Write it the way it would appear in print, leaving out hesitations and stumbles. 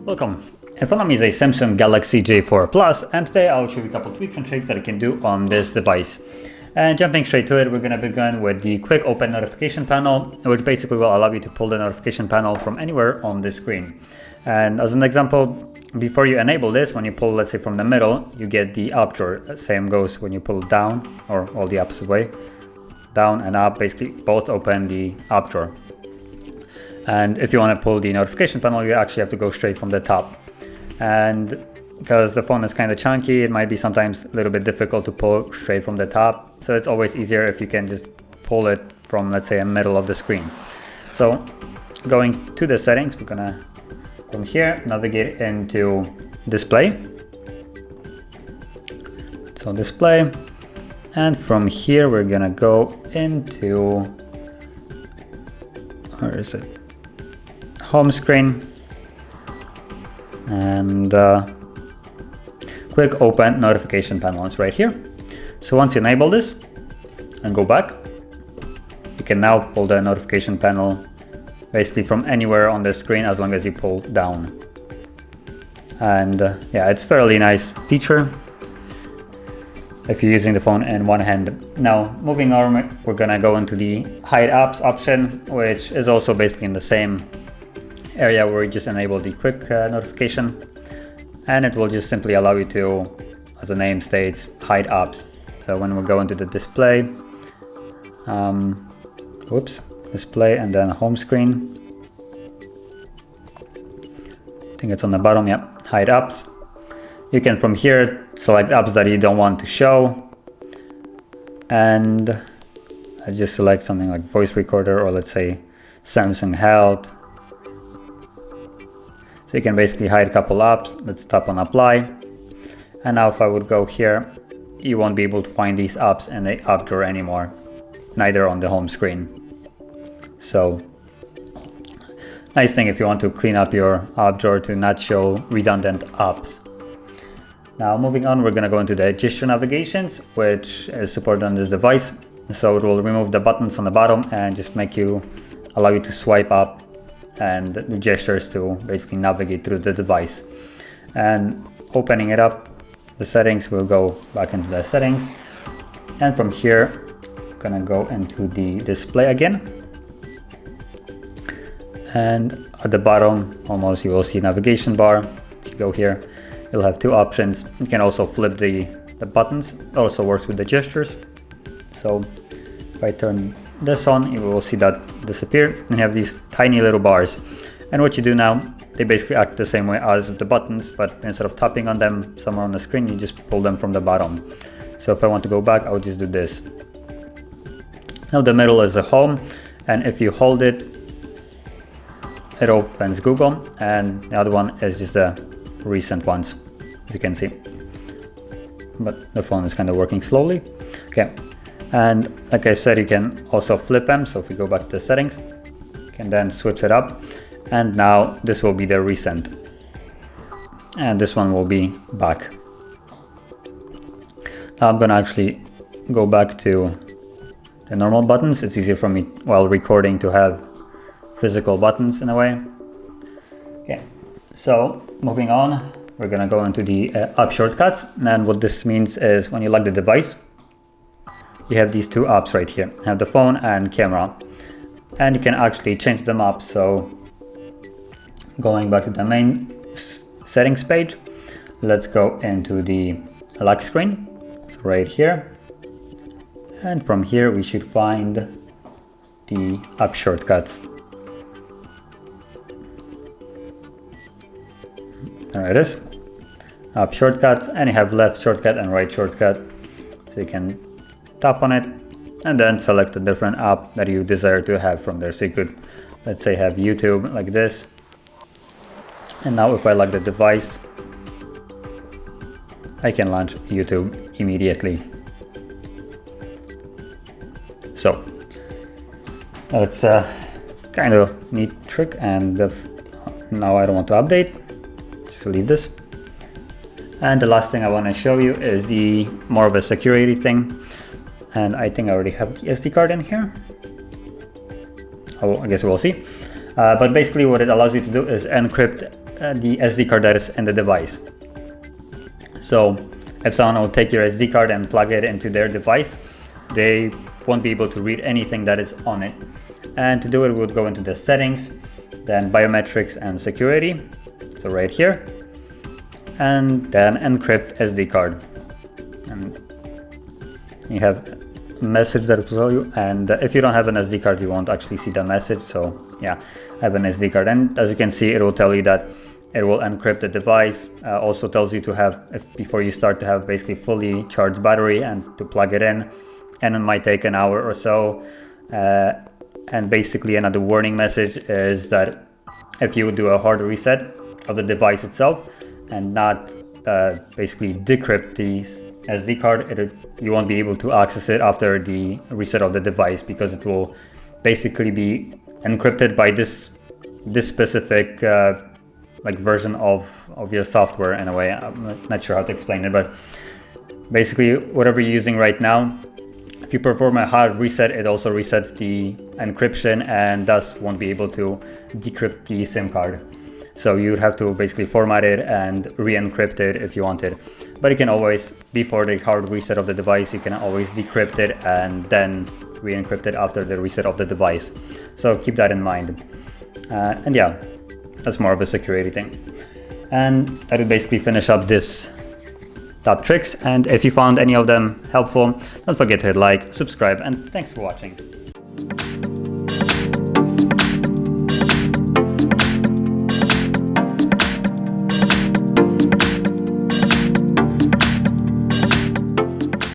Welcome. In front of me is a Samsung Galaxy J4 Plus, and today I'll show you a couple tweaks and tricks that you can do on this device. And jumping straight to it, we're going to begin with the quick open notification panel, which basically will allow you to pull the notification panel from anywhere on the screen. And as an example, before you enable this, when you pull, let's say from the middle, you get the app drawer. Same goes when you pull down, or all the opposite way, down and up, basically both open the app drawer. And if you want to pull the notification panel, you actually have to go straight from the top. And because the phone is kind of chunky, it might be sometimes a little bit difficult to pull straight from the top. So it's always easier if you can just pull it from, let's say, the middle of the screen. So going to the settings, we're gonna, from here, navigate into display. So display. And from here, we're gonna go into, where is it? Home screen, and quick open notification panel is right here. So once you enable this and go back, you can now pull the notification panel basically from anywhere on the screen as long as you pull down. And yeah, it's fairly nice feature if you're using the phone in one hand. Now moving on, we're gonna go into the hide apps option, which is also basically in the same area where you just enable the quick notification, and it will just simply allow you to, as the name states, hide apps. So when we go into the display, display and then home screen, I think it's on the bottom, yeah, hide apps. You can from here select apps that you don't want to show, and I just select something like voice recorder, or let's say Samsung Health. So you can basically hide a couple apps. Let's tap on apply. And now if I would go here, you won't be able to find these apps in the app drawer anymore, neither on the home screen. So nice thing if you want to clean up your app drawer to not show redundant apps. Now moving on, we're gonna go into the gesture navigations, which is supported on this device. So it will remove the buttons on the bottom and just allow you to swipe up and the gestures to basically navigate through the device. And opening it up, the settings, will go back into the settings, and from here gonna go into the display again, and at the bottom almost you will see navigation bar. If you go here, you'll have two options. You can also flip the buttons. It also works with the gestures. So if I turn this on, you will see that disappear, and you have these tiny little bars. And what you do now, they basically act the same way as the buttons, but instead of tapping on them somewhere on the screen, you just pull them from the bottom. So if I want to go back, I would just do this. Now the middle is the home, and if you hold it, it opens Google, and the other one is just the recent ones, as you can see. But the phone is kind of working slowly. Okay. And like I said, you can also flip them. So if we go back to the settings, you can then switch it up. And now this will be the recent. And this one will be back. Now I'm gonna actually go back to the normal buttons. It's easier for me while recording to have physical buttons in a way. Okay, so moving on, we're gonna go into the app shortcuts. And what this means is when you lock the device, you have these two apps right here. You have the phone and camera, and you can actually change them up. So going back to the main settings page, let's go into the lock screen. So right here, and from here we should find the app shortcuts. There it is, app shortcuts, and you have left shortcut and right shortcut. So you can tap on it and then select a different app that you desire to have from there. So you could, let's say, have YouTube like this. And now if I lock the device, I can launch YouTube immediately. So that's a kind of neat trick, and now I don't want to update, just leave this. And the last thing I want to show you is the more of a security thing. And I think I already have the SD card in here. Oh, I guess we'll see. But basically what it allows you to do is encrypt the SD card that is in the device. So if someone will take your SD card and plug it into their device, they won't be able to read anything that is on it. And to do it, we would go into the settings, then biometrics and security. So right here, and then encrypt SD card. And you have a message that will tell you, and if you don't have an SD card, you won't actually see the message. So yeah, I have an SD card, and as you can see, it will tell you that it will encrypt the device. Also tells you to have, before you start, to have basically fully charged battery and to plug it in, and it might take an hour or so. And basically another warning message is that if you do a hard reset of the device itself and not basically decrypt the SD card, you won't be able to access it after the reset of the device, because it will basically be encrypted by this specific like version of your software in a way. I'm not sure how to explain it, but basically whatever you're using right now, if you perform a hard reset, it also resets the encryption and thus won't be able to decrypt the SIM card. So you'd have to basically format it and re-encrypt it if you wanted. But you can always, before the hard reset of the device, you can always decrypt it and then re-encrypt it after the reset of the device. So keep that in mind. And yeah, that's more of a security thing. And that would basically finish up this top tricks. And if you found any of them helpful, don't forget to hit like, subscribe, and thanks for watching.